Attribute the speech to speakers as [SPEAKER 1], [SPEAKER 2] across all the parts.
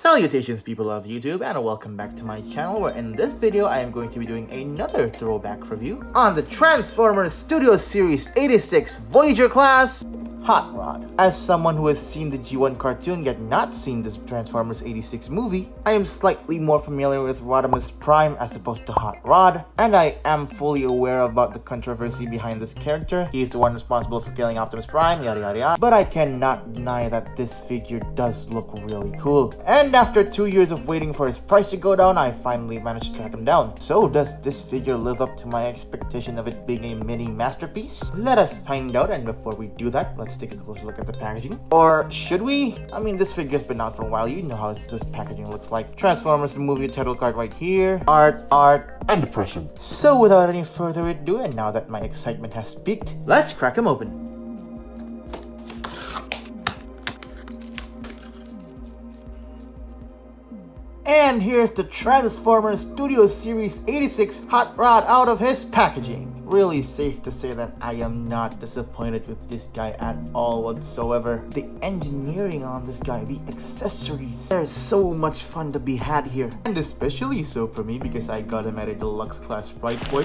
[SPEAKER 1] Salutations people of YouTube, and welcome back to my channel, where in this video I am going to be doing another throwback review on the Transformers Studio Series 86 Voyager class Hot Rod. As someone who has seen the G1 cartoon yet not seen this Transformers 86 movie, I am slightly more familiar with Rodimus Prime as opposed to Hot Rod, and I am fully aware about the controversy behind this character. He's the one responsible for killing Optimus Prime, yada yada yada, but I cannot deny that this figure does look really cool. And after 2 years of waiting for his price to go down, I finally managed to track him down. So does this figure live up to my expectation of it being a mini masterpiece? Let us find out, and before we do that, let's take a closer look at the packaging. Or should we? I mean, this figure's been out for a while, you know how this packaging looks like. Transformers the movie title card right here, art, and depression. So without any further ado, and now that my excitement has peaked, let's crack him open. And here's the Transformers Studio Series 86 Hot Rod out of his packaging. Really safe to say that I am not disappointed with this guy at all whatsoever. The engineering on this guy, the accessories, there's so much fun to be had here. And especially so for me because I got him at a deluxe class, right boy?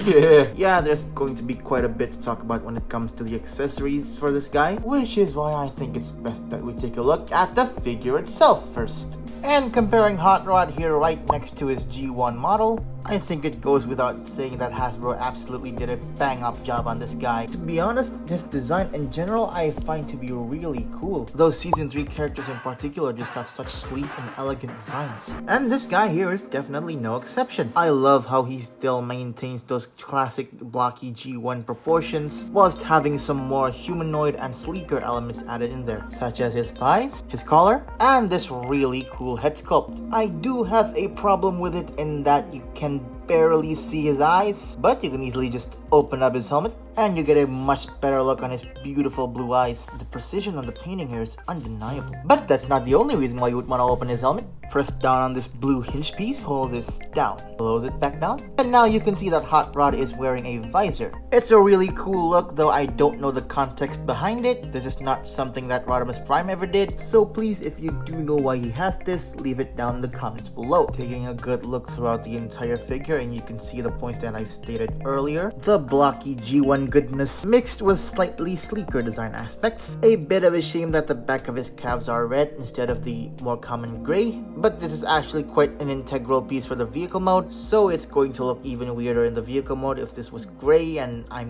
[SPEAKER 1] Yeah, there's going to be quite a bit to talk about when it comes to the accessories for this guy, which is why I think it's best that we take a look at the figure itself first. And comparing Hot Rod here right next to his G1 model, I think it goes without saying that Hasbro absolutely did a bang-up job on this guy. To be honest, his design in general I find to be really cool. Those Season 3 characters in particular just have such sleek and elegant designs. And this guy here is definitely no exception. I love how he still maintains those classic blocky G1 proportions, whilst having some more humanoid and sleeker elements added in there, such as his thighs, his collar, and this really cool head sculpt. I do have a problem with it in that you can barely see his eyes, but you can easily just open up his helmet and you get a much better look on his beautiful blue eyes. The precision on the painting here is undeniable. But that's not the only reason why you would want to open his helmet. Press down on this blue hinge piece, hold this down, close it back down, and now you can see that Hot Rod is wearing a visor. It's a really cool look, though I don't know the context behind it. This is not something that Rodimus Prime ever did, so please, if you do know why he has this, leave it down in the comments below. Taking a good look throughout the entire figure, and you can see the points that I stated earlier. The blocky G1 goodness mixed with slightly sleeker design aspects. A bit of a shame that the back of his calves are red instead of the more common gray, but this is actually quite an integral piece for the vehicle mode, so it's going to look even weirder in the vehicle mode if this was gray, and I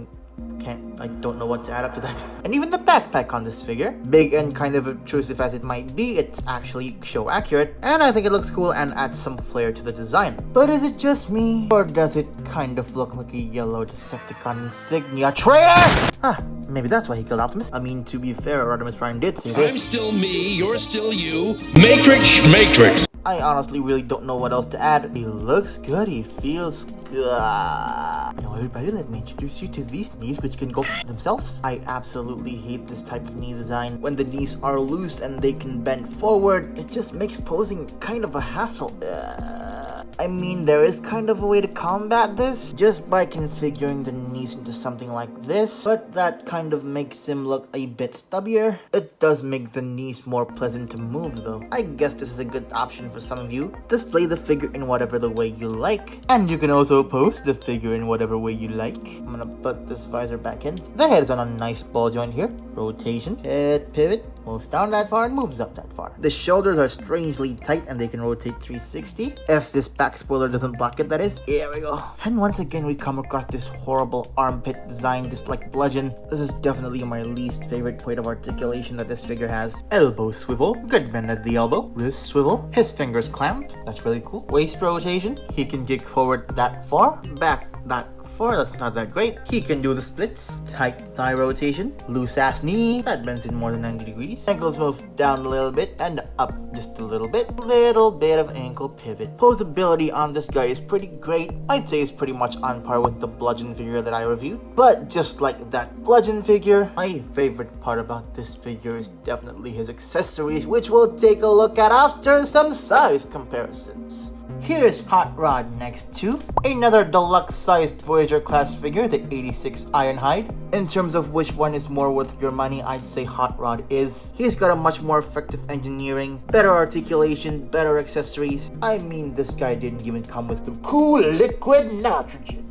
[SPEAKER 1] don't know what to add up to that. And even the backpack on this figure, big and kind of obtrusive as it might be, it's actually show accurate, and I think it looks cool and adds some flair to the design. But is it just me, or does it kind of look like a yellow Decepticon insignia traitor? Maybe that's why he killed Optimus. I mean, to be fair, Rodimus Prime did say this.
[SPEAKER 2] I'm still me, you're still you. Matrix.
[SPEAKER 1] I honestly really don't know what else to add. He looks good, he feels good. Now everybody, let me introduce you to these knees, which can go f themselves. I absolutely hate this type of knee design. When the knees are loose and they can bend forward, it just makes posing kind of a hassle. I mean, there is kind of a way to combat this, just by configuring the knees into something like this, but that kind of makes him look a bit stubbier. It does make the knees more pleasant to move though. I guess this is a good option for some of you. Display the figure in whatever the way you like, and you can also pose the figure in whatever way you like. I'm gonna put this visor back in. The head is on a nice ball joint here. Rotation, head pivot, moves down that far and moves up that far. The shoulders are strangely tight and they can rotate 360. If this back spoiler doesn't block it, that is. Here we go. And once again, we come across this horrible armpit design, just like bludgeon. This is definitely my least favorite point of articulation that this figure has. Elbow swivel, good bend at the elbow. Wrist swivel, his fingers clamp. That's really cool. Waist rotation, he can kick forward that far, back that far, that's not that great. He can do the splits. Tight thigh rotation, loose ass knee, that bends in more than 90 degrees. Ankles move down a little bit and up just a little bit. Little bit of ankle pivot. Posability on this guy is pretty great. I'd say it's pretty much on par with the bludgeon figure that I reviewed. But just like that bludgeon figure, my favorite part about this figure is definitely his accessories, which we'll take a look at after some size comparisons. Here's Hot Rod next to another deluxe-sized Voyager class figure, the 86 Ironhide. In terms of which one is more worth your money, I'd say Hot Rod is. He's got a much more effective engineering, better articulation, better accessories. I mean, this guy didn't even come with some cool liquid nitrogen.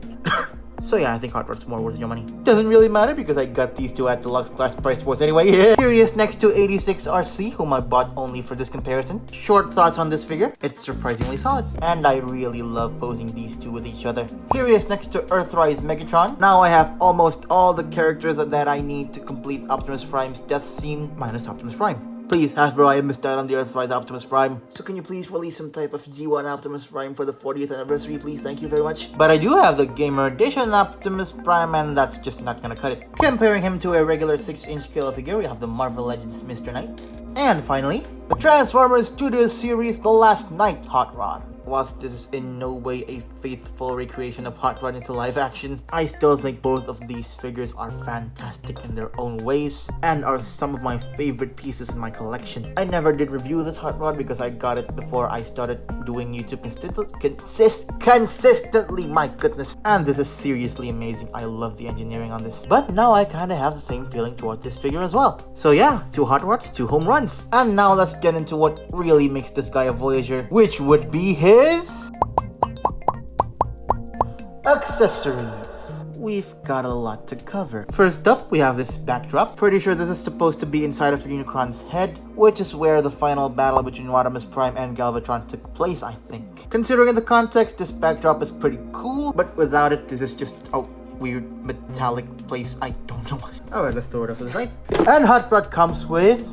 [SPEAKER 1] So yeah, I think Hot Rod's more worth your money. Doesn't really matter because I got these two at deluxe class price worth anyway. Here he is next to 86 RC, whom I bought only for this comparison. Short thoughts on this figure. It's surprisingly solid, and I really love posing these two with each other. Here he is next to Earthrise Megatron. Now I have almost all the characters that I need to complete Optimus Prime's death scene, minus Optimus Prime. Please, Hasbro, I missed out on the Earthrise Optimus Prime. So can you please release some type of G1 Optimus Prime for the 40th anniversary, please? Thank you very much. But I do have the Gamer Edition Optimus Prime, and that's just not gonna cut it. Comparing him to a regular 6-inch scale figure, we have the Marvel Legends Mr. Knight. And finally, the Transformers Studios series The Last Knight Hot Rod. Whilst this is in no way a faithful recreation of Hot Rod into live action, I still think both of these figures are fantastic in their own ways and are some of my favorite pieces in my collection. I never did review this Hot Rod because I got it before I started doing YouTube consistently, my goodness. And this is seriously amazing. I love the engineering on this. But now I kinda have the same feeling towards this figure as well. So yeah, 2 Hot Rods, 2 home runs. And now let's get into what really makes this guy a Voyager, which would be his accessories. We've got a lot to cover. First up, we have this backdrop. Pretty sure this is supposed to be inside of Unicron's head, which is where the final battle between Optimus Prime and Galvatron took place, I think. Considering the context, this backdrop is pretty cool, but without it, this is just a weird metallic place. I don't know why. Alright, let's throw it up to the side. And Hot Rod comes with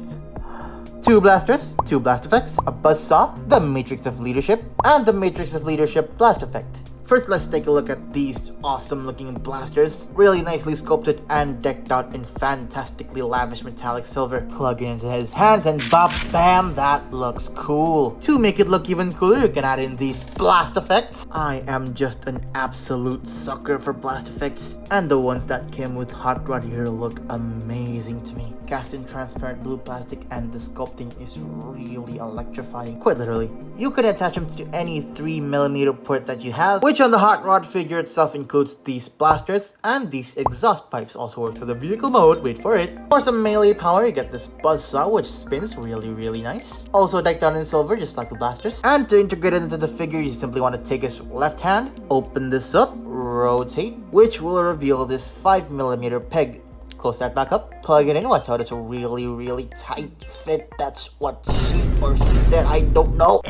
[SPEAKER 1] 2 blasters, 2 blast effects, a buzzsaw, the Matrix of Leadership, and the Matrix of Leadership blast effect. First, let's take a look at these awesome looking blasters. Really nicely sculpted and decked out in fantastically lavish metallic silver. Plug it into his hands and bam, that looks cool. To make it look even cooler, you can add in these blast effects. I am just an absolute sucker for blast effects. And the ones that came with Hot Rod here look amazing to me. Cast in transparent blue plastic, and the sculpting is really electrifying. Quite literally. You can attach them to any 3mm port that you have, which on the Hot Rod figure itself includes these blasters, and these exhaust pipes also work for the vehicle mode. Wait for it. For some melee power, you get this buzzsaw, which spins really nice. Also decked out in silver, just like the blasters. And to integrate it into the figure, you simply want to take his left hand, open this up, rotate, which will reveal this 5mm peg. Close that back up, plug it in. Watch out, it's a really tight fit. That's what she or he said, I don't know.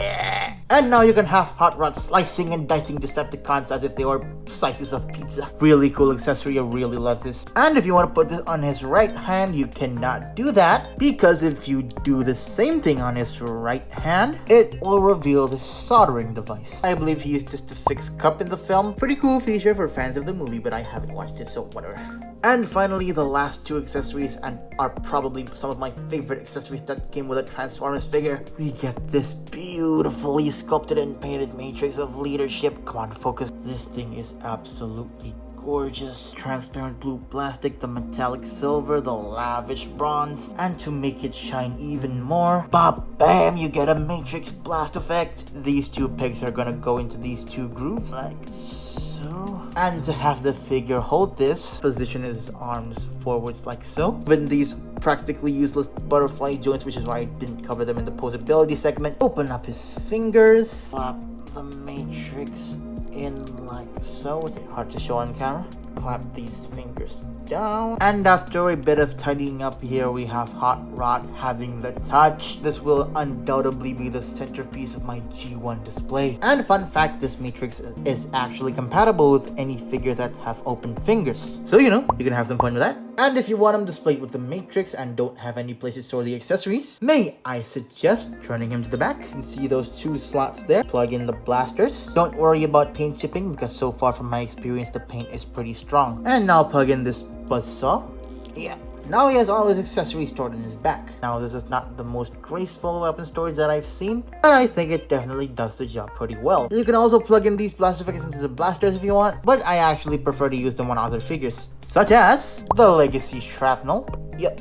[SPEAKER 1] And now you can have Hot Rod slicing and dicing Decepticons as if they were slices of pizza. Really cool accessory, I really love this. And if you want to put this on his right hand, you cannot do that, because if you do the same thing on his right hand, it will reveal the soldering device. I believe he used this to fix Cup in the film. Pretty cool feature for fans of the movie, but I haven't watched it, so whatever. And finally, the last 2 accessories, and are probably some of my favorite accessories that came with a Transformers figure. We get this beautifully sculpted and painted Matrix of Leadership. Come on, focus. This thing is absolutely gorgeous. Transparent blue plastic, the metallic silver, the lavish bronze, and to make it shine even more, bam, you get a Matrix blast effect. These 2 pegs are gonna go into these 2 grooves, like so. And to have the figure hold this, position his arms forwards like so. With these practically useless butterfly joints, which is why I didn't cover them in the posability segment. Open up his fingers, slap the Matrix in like so. It's hard to show on camera. Clap these fingers down. And after a bit of tidying up here, we have Hot Rod having the touch. This will undoubtedly be the centerpiece of my G1 display. And fun fact, this Matrix is actually compatible with any figure that have open fingers. So you know, you can have some fun with that. And if you want them displayed with the Matrix and don't have any place to store the accessories, may I suggest turning him to the back. You can see those 2 slots there. Plug in the blasters. Don't worry about paint chipping, because so far from my experience, the paint is pretty strong. And now plug in this buzzsaw. Yeah. Now he has all his accessories stored in his back. Now this is not the most graceful weapon storage that I've seen, but I think it definitely does the job pretty well. You can also plug in these blaster effects into the blasters if you want, but I actually prefer to use them on other figures, such as the Legacy Shrapnel. Yeah.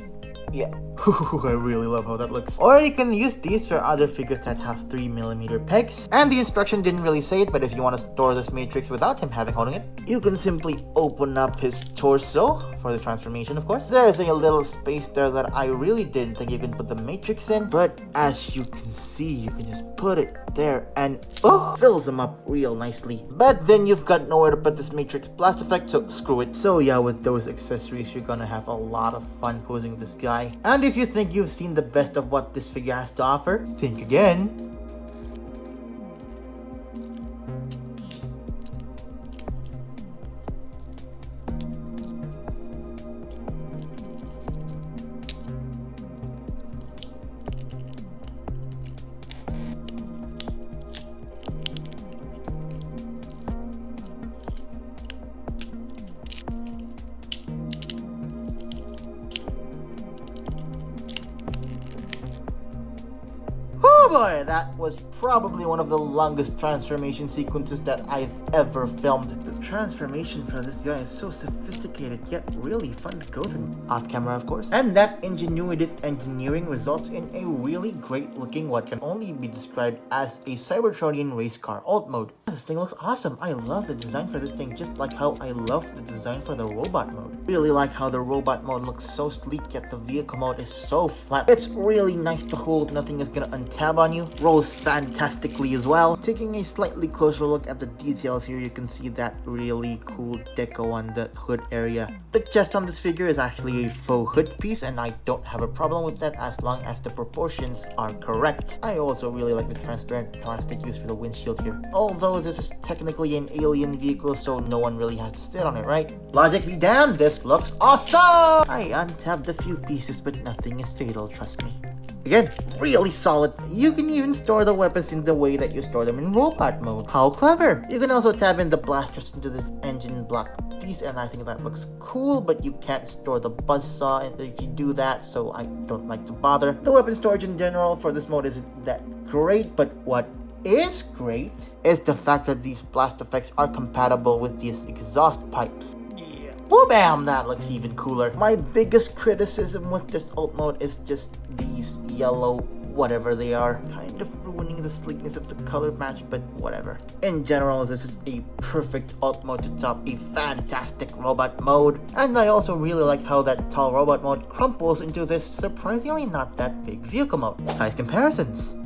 [SPEAKER 1] I really love how that looks. Or you can use these for other figures that have 3mm pegs. And the instruction didn't really say it, but if you want to store this matrix without him holding it, you can simply open up his torso for the transformation, of course. There's a little space there that I really didn't think you can put the matrix in, but as you can see, you can just put it there and fills him up real nicely. But then you've got nowhere to put this matrix blast effect, so screw it. So yeah, with those accessories, you're gonna have a lot of fun posing this guy. And if you think you've seen the best of what this figure has to offer, think again. Oh boy, that was probably one of the longest transformation sequences that I've ever filmed. The transformation for this guy is so sophisticated yet really fun to go through. Off camera, of course. And that ingenuitive engineering results in a really great looking what can only be described as a Cybertronian race car alt mode. This thing looks awesome. I love the design for this thing just like how I love the design for the robot mode. Really like how the robot mode looks so sleek yet the vehicle mode is so flat. It's really nice to hold, nothing is gonna untab on you. Rolls fantastically as well. Taking a slightly closer look at the details here, you can see that really cool deco on the hood area. The chest on this figure is actually a faux hood piece and I don't have a problem with that as long as the proportions are correct. I also really like the transparent plastic used for the windshield here. Although this is technically an alien vehicle, so no one really has to sit on it, right? Logic be damned, this looks awesome! I untabbed a few pieces, but nothing is fatal, trust me. Again, really solid. You can even store the weapons in the way that you store them in robot mode. How clever! You can also tab in the blasters into this engine block piece, and I think that looks cool, but you can't store the buzzsaw if you do that, so I don't like to bother. The weapon storage in general for this mode isn't that great, but what is great is the fact that these blast effects are compatible with these exhaust pipes. Woo bam, that looks even cooler. My biggest criticism with this alt mode is just these yellow whatever they are, kind of ruining the sleekness of the color match, but whatever. In general, this is a perfect alt mode to top a fantastic robot mode, and I also really like how that tall robot mode crumples into this surprisingly not that big vehicle mode. Size comparisons.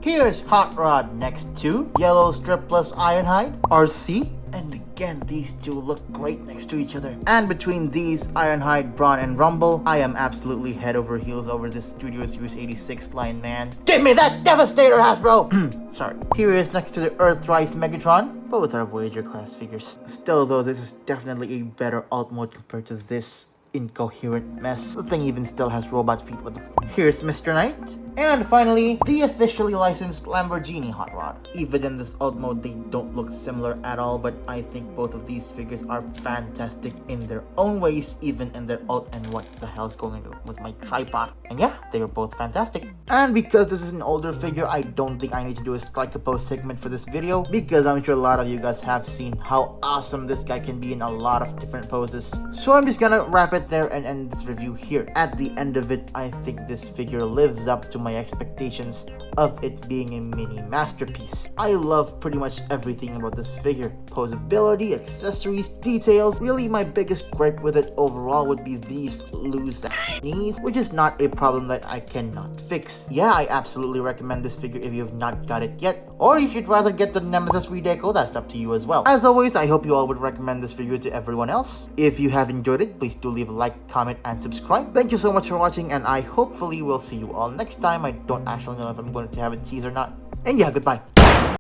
[SPEAKER 1] Here's Hot Rod next to Yellow Stripless Ironhide, RC, and again, these two look great next to each other. And between these, Ironhide, Brawn, and Rumble, I am absolutely head over heels over this Studio Series 86 Lion Man. Give me that Devastator, Hasbro! Sorry. Here is next to the Earthrise Megatron. Both are Voyager class figures. Still though, this is definitely a better alt mode compared to this incoherent mess. The thing even still has robot feet. What the f. Here's Mr. Knight. And finally, the officially licensed Lamborghini Hot Rod. Even in this alt mode, they don't look similar at all, but I think both of these figures are fantastic in their own ways, even in their alt. And what the hell's going on with my tripod? And yeah, they are both fantastic. And because this is an older figure, I don't think I need to do a strike a pose segment for this video, because I'm sure a lot of you guys have seen how awesome this guy can be in a lot of different poses. So I'm just gonna wrap it there and end this review here. At the end of it, I think this figure lives up to my expectations of it being a mini masterpiece. I love pretty much everything about this figure. Posability, accessories, details. Really, my biggest gripe with it overall would be these loose knees, which is not a problem that I cannot fix. Yeah, I absolutely recommend this figure if you have not got it yet, or if you'd rather get the Nemesis redeco, that's up to you as well. As always, I hope you all would recommend this figure to everyone else. If you have enjoyed it, please do leave a like, comment, and subscribe. Thank you so much for watching, and I hopefully will see you all next time. I don't actually know if I'm going to have a tease or not. And yeah, goodbye.